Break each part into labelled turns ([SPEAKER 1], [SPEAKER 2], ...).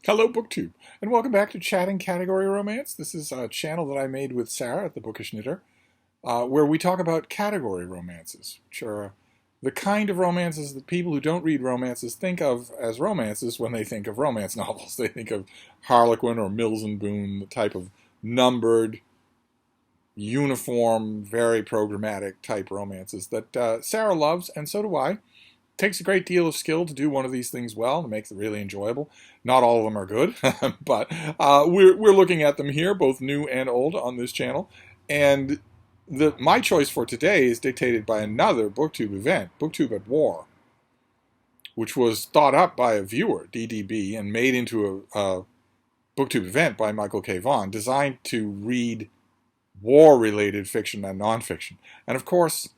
[SPEAKER 1] Hello, BookTube, and welcome back to Chatting Category Romance. This is a channel that I made with Sarah at the Bookish Knitter, where we talk about category romances, which are the kind of romances that people who don't read romances think of as romances when they think of romance novels. They think of Harlequin or Mills and Boon, the type of numbered, uniform, very programmatic type romances that Sarah loves, and so do I. Takes a great deal of skill to do one of these things well and makes it really enjoyable. Not all of them are good, but we're looking at them here, both new and old, on this channel. And my choice for today is dictated by another BookTube event, BookTube at War, which was thought up by a viewer, DDB, and made into a BookTube event by Michael K. Vaughan, designed to read war-related fiction and nonfiction. And of course,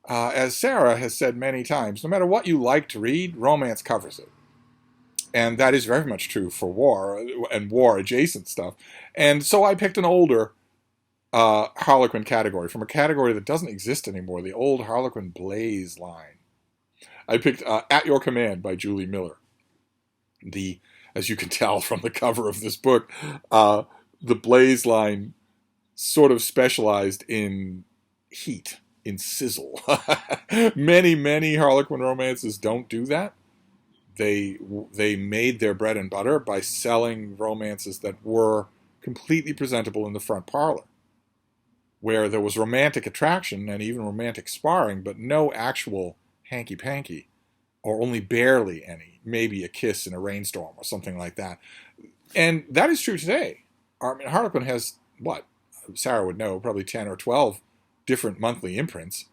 [SPEAKER 1] as Sarah has said many times, no matter what you like to read, romance covers it. And that is very much true for war and war-adjacent stuff. And so I picked an older Harlequin category, from a category that doesn't exist anymore, the old Harlequin Blaze line. I picked At Your Command by Julie Miller. As you can tell from the cover of this book, the Blaze line sort of specialized in heat, in sizzle. Many Harlequin romances don't do that. They made their bread and butter by selling romances that were completely presentable in the front parlor, where there was romantic attraction and even romantic sparring, but no actual hanky-panky, or only barely any, maybe a kiss in a rainstorm or something like that. And that is true today. I mean, Harlequin has, what, Sarah would know, probably 10 or 12 different monthly imprints,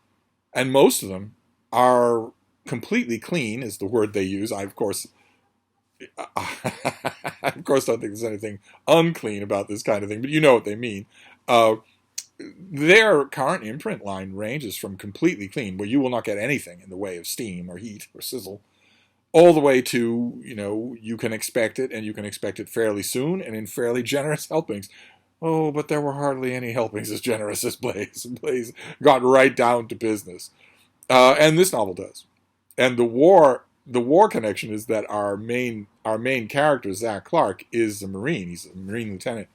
[SPEAKER 1] and most of them are completely clean, is the word they use. I, of course, don't think there's anything unclean about this kind of thing, but you know what they mean. Their current imprint line ranges from completely clean, where you will not get anything in the way of steam or heat or sizzle, all the way to, you can expect it, and you can expect it fairly soon and in fairly generous helpings. Oh, but there were hardly any helpings as generous as Blaze. Blaze got right down to business. And this novel does. And the war connection is that our main character, Zach Clark, is a Marine. He's a Marine lieutenant.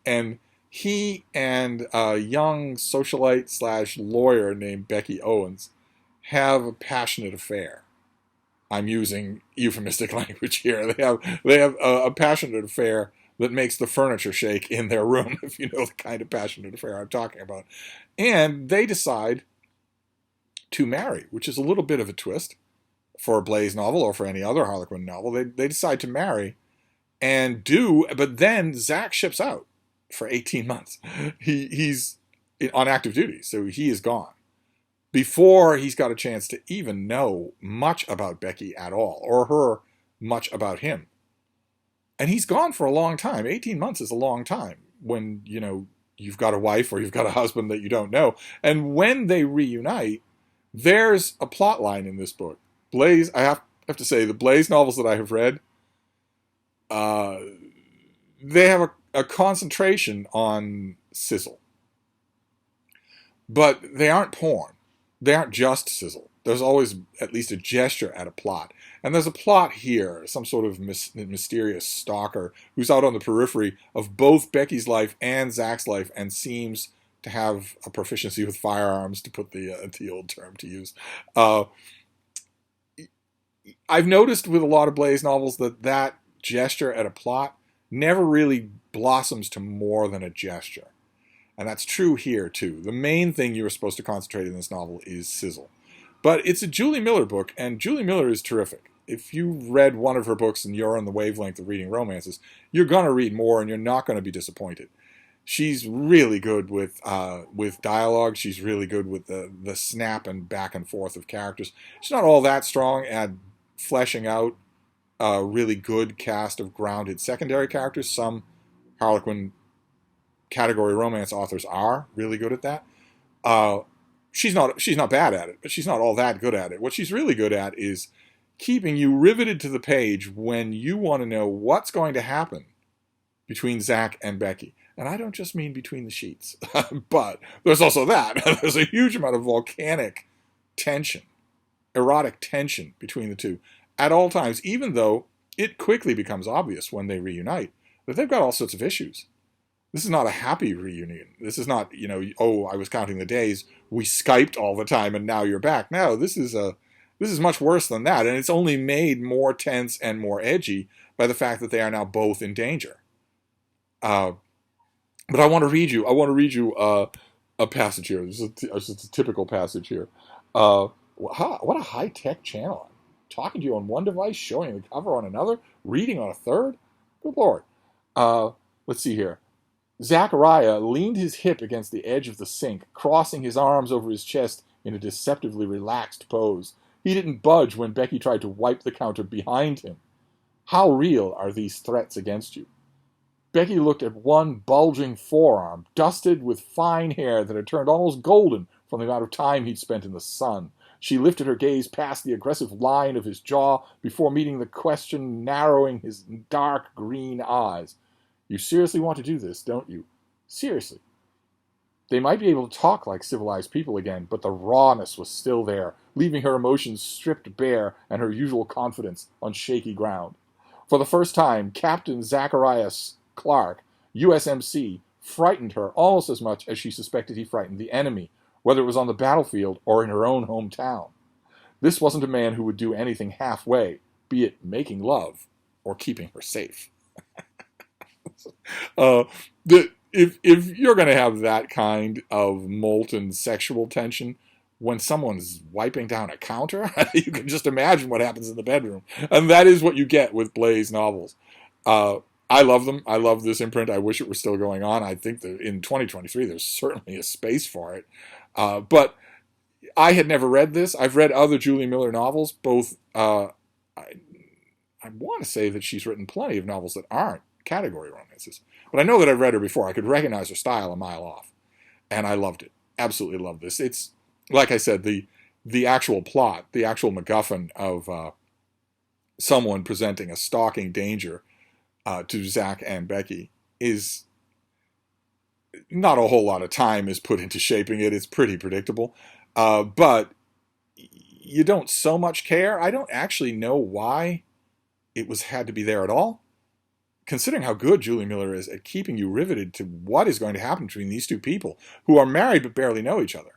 [SPEAKER 1] And he and a young socialite / lawyer named Becky Owens have a passionate affair. I'm using euphemistic language here. They have a passionate affair that makes the furniture shake in their room, if you know the kind of passionate affair I'm talking about. And they decide to marry, which is a little bit of a twist for a Blaze novel or for any other Harlequin novel. They decide to marry and but then Zach ships out for 18 months. He's on active duty, so he is gone before he's got a chance to even know much about Becky at all, or her much about him. And he's gone for a long time. 18 months is a long time when, you've got a wife or you've got a husband that you don't know. And when they reunite, there's a plot line in this book. Blaze, I have to say, the Blaze novels that I have read, they have a concentration on sizzle. But they aren't porn. They aren't just sizzle. There's always at least a gesture at a plot. And there's a plot here, some sort of mysterious stalker who's out on the periphery of both Becky's life and Zach's life and seems to have a proficiency with firearms, to put the old term to use. I've noticed with a lot of Blaze novels that gesture at a plot never really blossoms to more than a gesture. And that's true here, too. The main thing you're supposed to concentrate in this novel is sizzle. But it's a Julie Miller book, and Julie Miller is terrific. If you read one of her books and you're on the wavelength of reading romances, you're going to read more and you're not going to be disappointed. She's really good with dialogue. She's really good with the snap and back and forth of characters. She's not all that strong at fleshing out a really good cast of grounded secondary characters. Some Harlequin category romance authors are really good at that. She's not bad at it, but she's not all that good at it. What she's really good at is keeping you riveted to the page when you want to know what's going to happen between Zach and Becky. And I don't just mean between the sheets, but there's also that. There's a huge amount of volcanic tension, erotic tension between the two at all times, even though it quickly becomes obvious when they reunite that they've got all sorts of issues. This is not a happy reunion. This is not, oh, I was counting the days, we Skyped all the time and now you're back. No, this is much worse than that, and it's only made more tense and more edgy by the fact that they are now both in danger. But I want to read you a passage here. This is a typical passage here. What a high-tech channel. I'm talking to you on one device, showing the cover on another, reading on a third. Good Lord. Let's see here. Zachariah leaned his hip against the edge of the sink, crossing his arms over his chest in a deceptively relaxed pose. He didn't budge when Becky tried to wipe the counter behind him. How real are these threats against you? Becky looked at one bulging forearm, dusted with fine hair that had turned almost golden from the amount of time he'd spent in the sun. She lifted her gaze past the aggressive line of his jaw before meeting the question narrowing his dark green eyes. You seriously want to do this, don't you? Seriously. They might be able to talk like civilized people again, but the rawness was still there, leaving her emotions stripped bare and her usual confidence on shaky ground. For the first time, Captain Zacharias Clark, USMC, frightened her almost as much as she suspected he frightened the enemy, whether it was on the battlefield or in her own hometown. This wasn't a man who would do anything halfway, be it making love or keeping her safe. If you're going to have that kind of molten sexual tension when someone's wiping down a counter, you can just imagine what happens in the bedroom. And that is what you get with Blaze novels. I love them. I love this imprint. I wish it were still going on. I think that in 2023 there's certainly a space for it. But I had never read this. I've read other Julie Miller novels, both I want to say that she's written plenty of novels that aren't category romances. But I know that I've read her before. I could recognize her style a mile off. And I loved it. Absolutely loved this. It's, like I said, the actual plot, the actual MacGuffin of someone presenting a stalking danger to Zach and Becky is not a whole lot of time is put into shaping it. It's pretty predictable. But you don't so much care. I don't actually know why it had to be there at all. Considering how good Julie Miller is at keeping you riveted to what is going to happen between these two people who are married but barely know each other.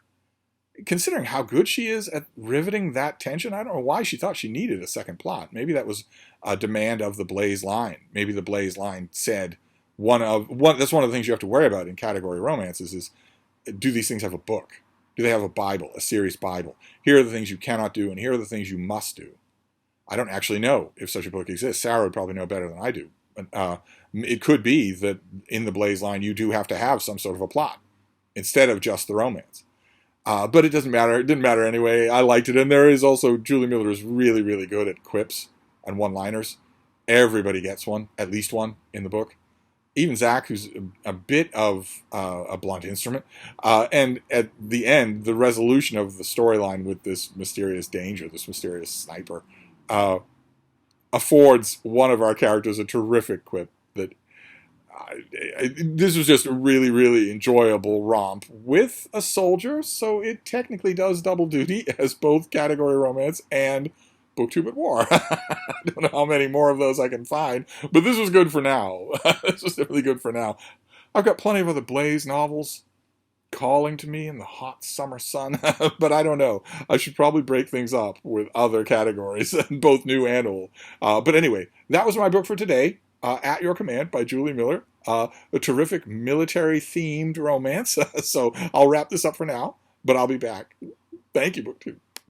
[SPEAKER 1] Considering how good she is at riveting that tension, I don't know why she thought she needed a second plot. Maybe that was a demand of the Blaze line. Maybe the Blaze line said that's one of the things you have to worry about in category romances is, do these things have a book? Do they have a Bible, a serious Bible? Here are the things you cannot do, and here are the things you must do. I don't actually know if such a book exists. Sarah would probably know better than I do. It could be that in the Blaze line you do have to have some sort of a plot instead of just the romance. But it doesn't matter. It didn't matter anyway. I liked it. And there is also, Julie Miller is really, really good at quips and one-liners. Everybody gets one, at least one, in the book. Even Zach, who's a bit of a blunt instrument. And at the end, the resolution of the storyline with this mysterious danger, this mysterious sniper, affords one of our characters a terrific quip that this was just a really, really enjoyable romp with a soldier, so it technically does double duty as both category romance and booktube at war. I don't know how many more of those I can find, but this was good for now. This was definitely good for now. I've got plenty of other Blaze novels calling to me in the hot summer sun, but I don't know. I should probably break things up with other categories, both new and old. But anyway, that was my book for today, At Your Command by Julie Miller. A terrific military-themed romance. So I'll wrap this up for now, but I'll be back. Thank you, BookTube.